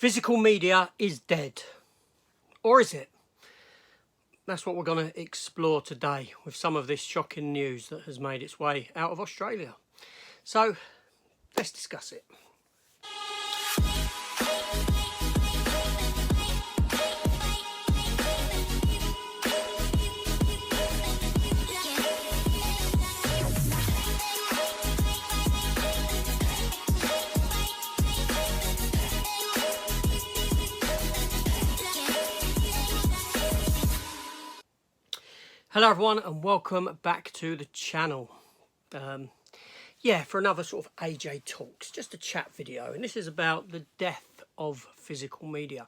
Physical media is dead. Or is it? That's what we're going to explore today with some of this shocking news that has made its way out of Australia. So, let's discuss it. Hello everyone and welcome back to the channel. For another sort of AJ Talks, just a chat video, and this is about the death of physical media.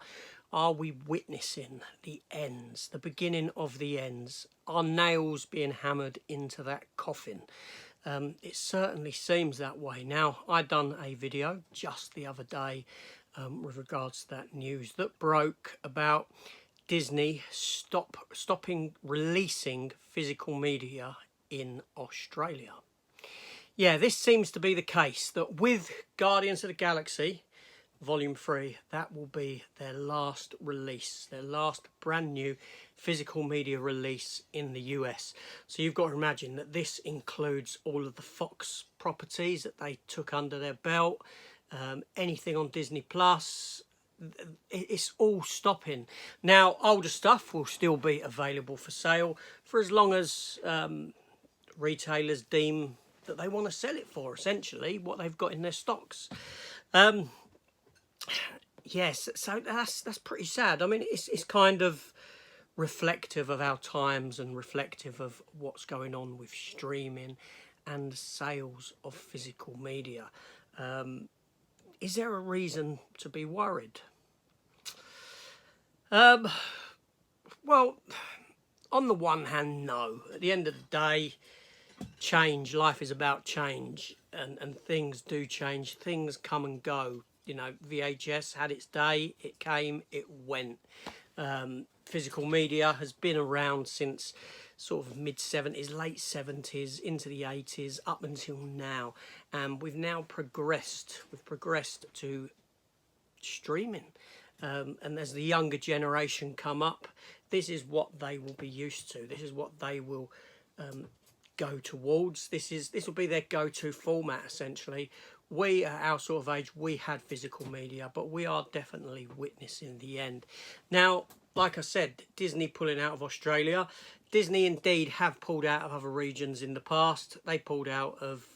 Are we witnessing the ends, the beginning of the ends? Are nails being hammered into that coffin? It certainly seems that way. Now, I done a video just the other day with regards to that news that broke about Disney stopping releasing physical media in Australia. Yeah, this seems to be the case, that with Guardians of the Galaxy Volume 3, that will be their last release, their last brand new physical media release in the US. So you've got to imagine that this includes all of the Fox properties that they took under their belt, anything on Disney Plus. It's all stopping. Now, older stuff will still be available for sale for as long as retailers deem that they want to sell it for, essentially, what they've got in their stocks. Yes, so that's pretty sad. I mean, it's kind of reflective of our times and reflective of what's going on with streaming and sales of physical media. Is there a reason to be worried? Well, on the one hand, no. At the end of the day, life is about change, and things do change. Things come and go. You know, VHS had its day, it came, it went. Physical media has been around since sort of mid-70s, late 70s, into the 80s, up until now. And we've now progressed. We've progressed to streaming. And as the younger generation come up, this is what they will be used to. This is what they will go towards. This will be their go-to format, essentially. We, at our sort of age, we had physical media, but we are definitely witnessing the end. Now, like I said, Disney pulling out of Australia. Disney indeed have pulled out of other regions in the past. They pulled out of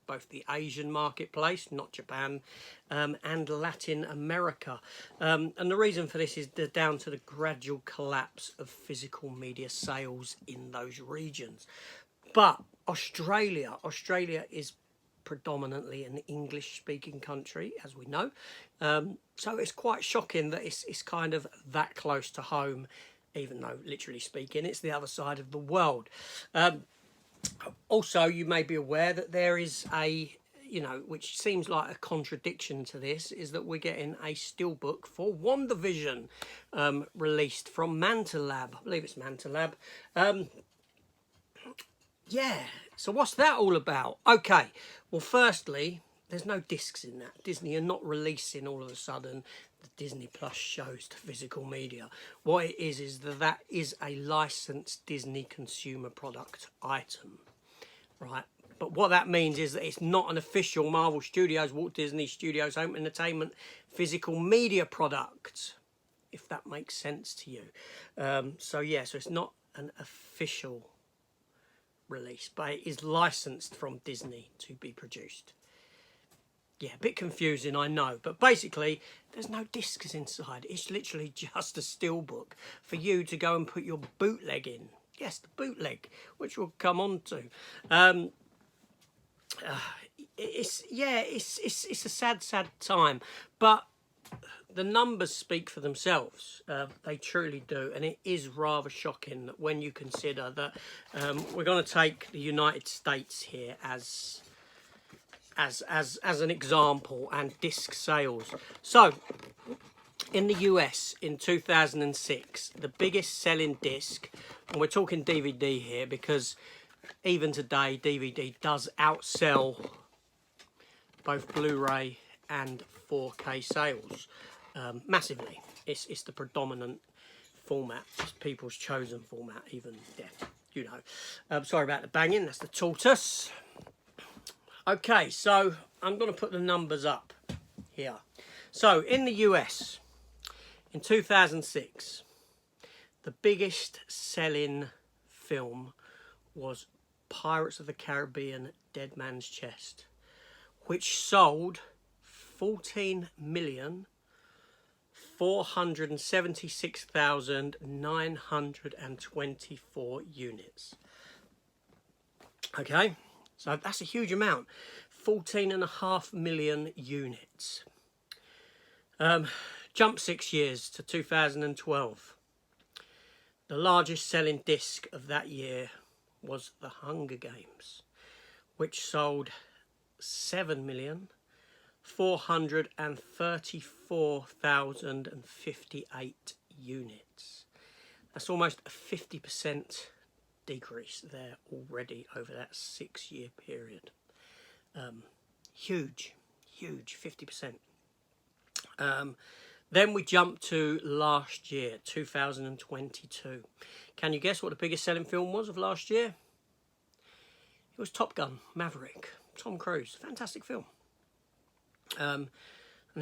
both the Asian marketplace, not Japan, and Latin America. And the reason for this is down to the gradual collapse of physical media sales in those regions. But Australia is predominantly an English-speaking country, as we know. So it's quite shocking that it's kind of that close to home, even though, literally speaking, it's the other side of the world. Also, you may be aware that there is which seems like a contradiction to this, is that we're getting a steelbook for WandaVision released from Manta Lab. I believe it's Manta Lab. Yeah, so what's that all about? Okay, well, firstly, there's no discs in that. Disney are not releasing all of a sudden the Disney Plus shows to physical media. What it is that is a licensed Disney consumer product item, right? But what that means is that it's not an official Marvel Studios, Walt Disney Studios Home Entertainment physical media product, if that makes sense to you. So it's not an official release, but it is licensed from Disney to be produced. Yeah, a bit confusing, I know, but basically there's no discs inside. It's literally just a steelbook for you to go and put your bootleg in. Yes, the bootleg, which we'll come on to. It's a sad time, but the numbers speak for themselves. They truly do, and it is rather shocking that when you consider that we're going to take the United States here as an example, and disc sales. So in the US in 2006, the biggest selling disc, and we're talking DVD here because even today DVD does outsell both Blu-ray and 4K sales. massively. It's the predominant format. It's people's chosen format, even, yeah, you know. Sorry about the banging, that's the tortoise. Okay, so I'm going to put the numbers up here. So in the US, in 2006, the biggest selling film was Pirates of the Caribbean: Dead Man's Chest, which sold 14,476,924 units. Okay, so that's a huge amount. 14.5 million units. Jump 6 years to 2012. The largest selling disc of that year was The Hunger Games, which sold 7,434,058 units. That's almost a 50% decrease there already over that 6 year period. Huge 50%. Then we jump to last year, 2022. Can you guess what the biggest selling film was of last year? It was Top Gun Maverick, Tom Cruise. Fantastic film. And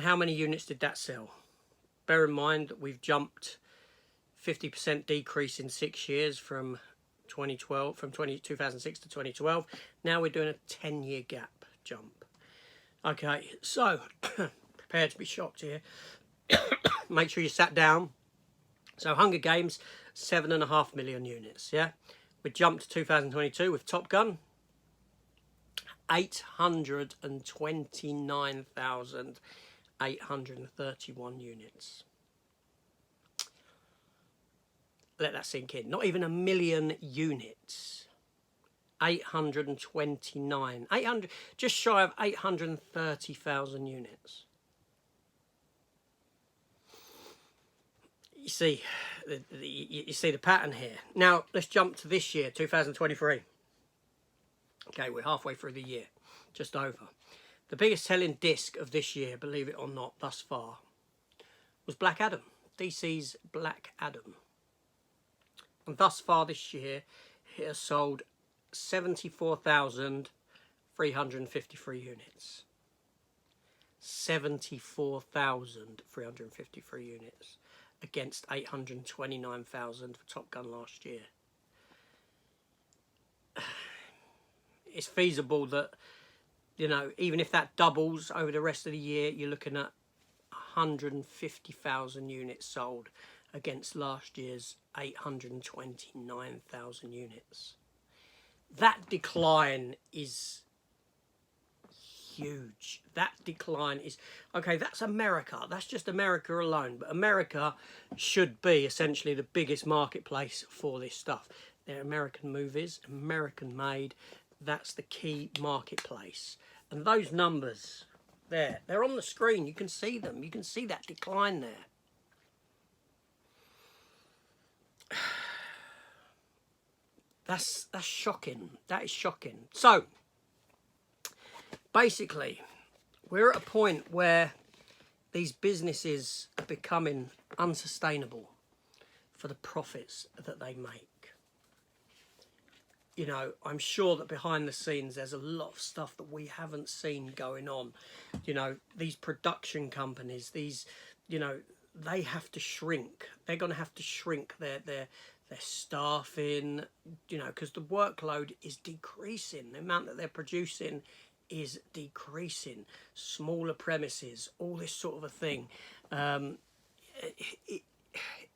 how many units did that sell? Bear in mind that we've jumped 50% decrease in 6 years from 2006 to 2012. Now we're doing a 10-year gap jump. Okay, so prepare to be shocked here. Make sure you sat down. So Hunger Games, 7.5 million units, yeah? We jumped to 2022 with Top Gun, 829,831 units. Let that sink in. Not even a million units. 829. 800, just shy of 830,000 units. You see the pattern here. Now, let's jump to this year, 2023. Okay, we're halfway through the year, just over. The biggest selling disc of this year, believe it or not, thus far, was Black Adam, DC's Black Adam. And thus far this year, it has sold 74,353 units. 74,353 units against 829,000 for Top Gun last year. It's feasible that, you know, even if that doubles over the rest of the year, you're looking at 150,000 units sold against last year's 829,000 units. That decline is huge. That decline is, okay, that's America. That's just America alone. But America should be essentially the biggest marketplace for this stuff. They're American movies, American made. That's the key marketplace. And those numbers there, they're on the screen. You can see them. You can see that decline there. That's shocking. That is shocking. So, basically, we're at a point where these businesses are becoming unsustainable for the profits that they make. You know, I'm sure that behind the scenes there's a lot of stuff that we haven't seen going on. You know, these production companies, these, you know, they have to shrink. They're going to have to shrink their staffing, you know, because the workload is decreasing. The amount that they're producing is decreasing. Smaller premises, all this sort of a thing.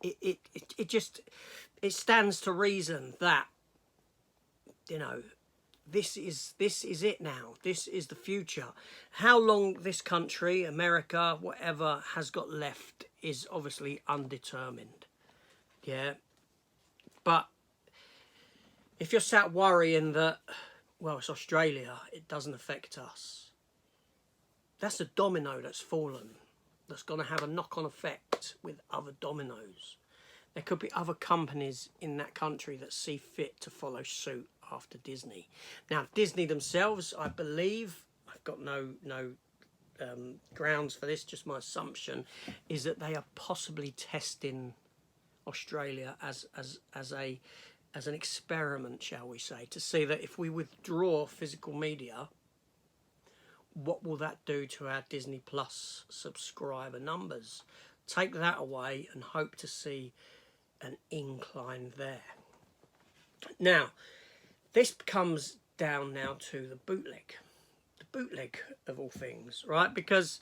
It stands to reason that, you know, this is it now. This is the future. How long this country, America, whatever, has got left is obviously undetermined. Yeah. But if you're sat worrying that, well, it's Australia, it doesn't affect us, that's a domino that's fallen, that's going to have a knock-on effect with other dominoes. There could be other companies in that country that see fit to follow suit after Disney. Now, Disney themselves, I believe, I've got no grounds for this, just my assumption, is that they are possibly testing Australia as an experiment, shall we say, to see that if we withdraw physical media, what will that do to our Disney Plus subscriber numbers? Take that away and hope to see an incline there. Now, this comes down now to the bootleg of all things, right? Because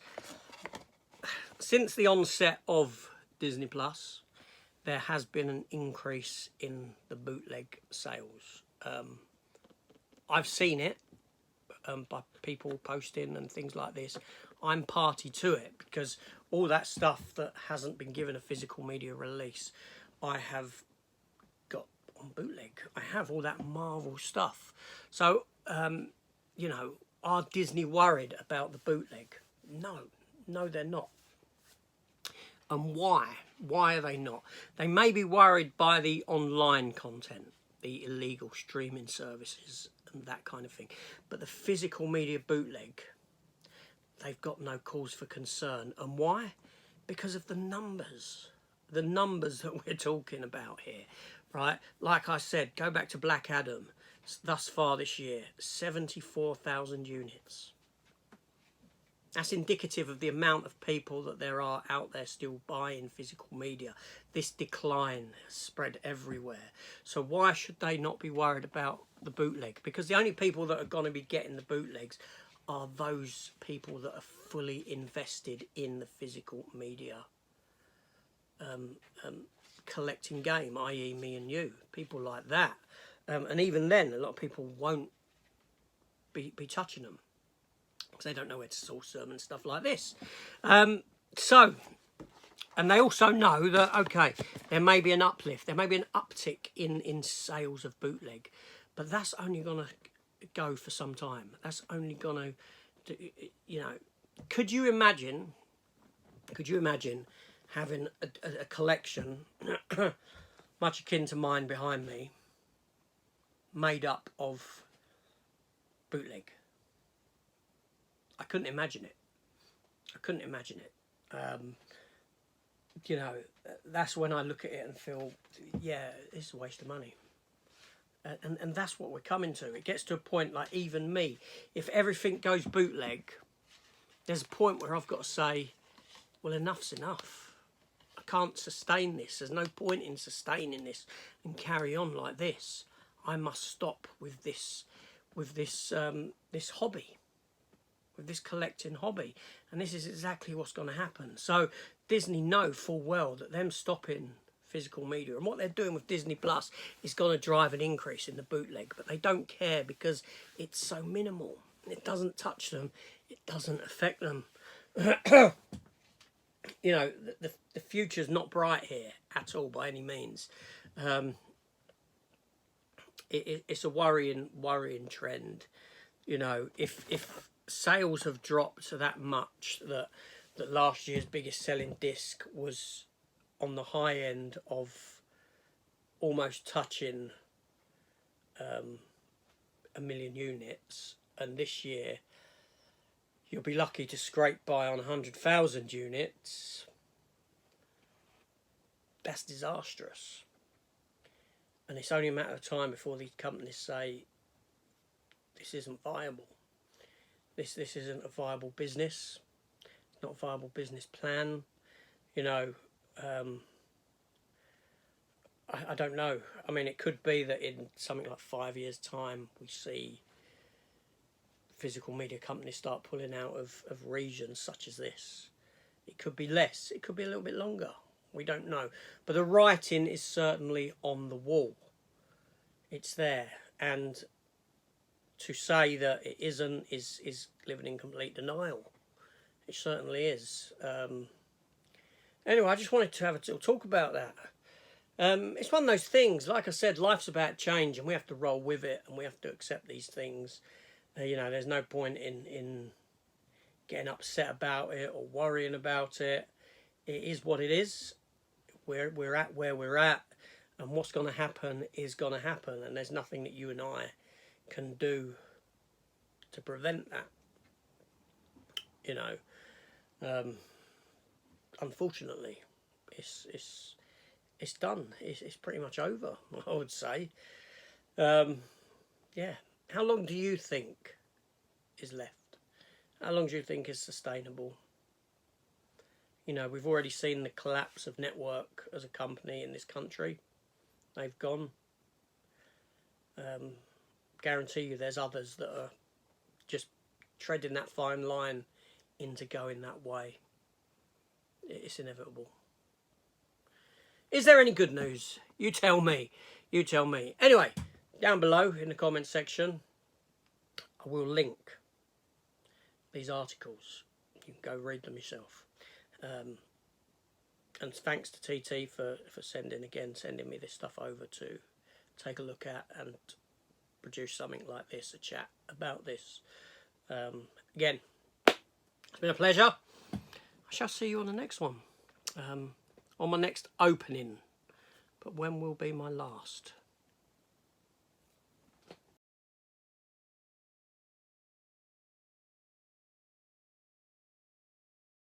since the onset of Disney Plus, there has been an increase in the bootleg sales. I've seen it by people posting and things like this. I'm party to it because all that stuff that hasn't been given a physical media release, I have got on bootleg. I have all that Marvel stuff. So, you know, are Disney worried about the bootleg? No, they're not. And why? Why are they not? They may be worried by the online content, the illegal streaming services and that kind of thing. But the physical media bootleg, they've got no cause for concern. And why? Because of the numbers that we're talking about here, right? Like I said, go back to Black Adam. Thus far this year, 74,000 units. That's indicative of the amount of people that there are out there still buying physical media. This decline has spread everywhere. So why should they not be worried about the bootleg? Because the only people that are going to be getting the bootlegs are those people that are fully invested in the physical media collecting game, i.e. me and you, people like that. And even then, a lot of people won't be touching them, because they don't know where to source them and stuff like this. And they also know that, okay, there may be an uplift, there may be an uptick in sales of bootleg, but that's only going to go for some time. That's only going to, you know, could you imagine having a collection, much akin to mine behind me, made up of bootleg? I couldn't imagine it. You know, that's when I look at it and feel, yeah, it's a waste of money. And that's what we're coming to. It gets to a point, like even me, if everything goes bootleg, there's a point where I've got to say, well, enough's enough. I can't sustain this. There's no point in sustaining this and carry on like this. I must stop with this hobby, with this collecting hobby. And this is exactly what's going to happen. So Disney know full well that them stopping physical media and what they're doing with Disney Plus is going to drive an increase in the bootleg, but they don't care because it's so minimal. It doesn't touch them. It doesn't affect them. You know, the future's not bright here at all by any means. It's a worrying trend. You know, if sales have dropped to that much that last year's biggest selling disc was on the high end of almost touching 1 million units, and this year you'll be lucky to scrape by on 100,000 units, that's disastrous. And it's only a matter of time before these companies say, this isn't viable. This isn't a viable business. It's not a viable business plan. You know, I don't know. I mean, it could be that in something like 5 years' time, we see physical media companies start pulling out of regions such as this. It could be less. It could be a little bit longer. We don't know. But the writing is certainly on the wall. It's there. And to say that it isn't is living in complete denial. It certainly is. Anyway, I just wanted to have a little talk about that. It's one of those things, like I said, life's about change and we have to roll with it and we have to accept these things. You know, there's no point in getting upset about it or worrying about it. It is what it is. We're at where we're at, and what's going to happen is going to happen, and there's nothing that you and I can do to prevent that. You know, unfortunately, it's done. It's pretty much over, I would say. Yeah. How long do you think is left? How long do you think is sustainable? You know, we've already seen the collapse of Network as a company in this country. They've gone. Guarantee you there's others that are just treading that fine line into going that way. It's inevitable. Is there any good news? You tell me. You tell me. Anyway, down below in the comments section, I will link these articles. You can go read them yourself. And thanks to TT for sending me this stuff over to take a look at and produce something like this, a chat about this. Again, it's been a pleasure. I shall see you on the next one. On my next opening. But when will be my last?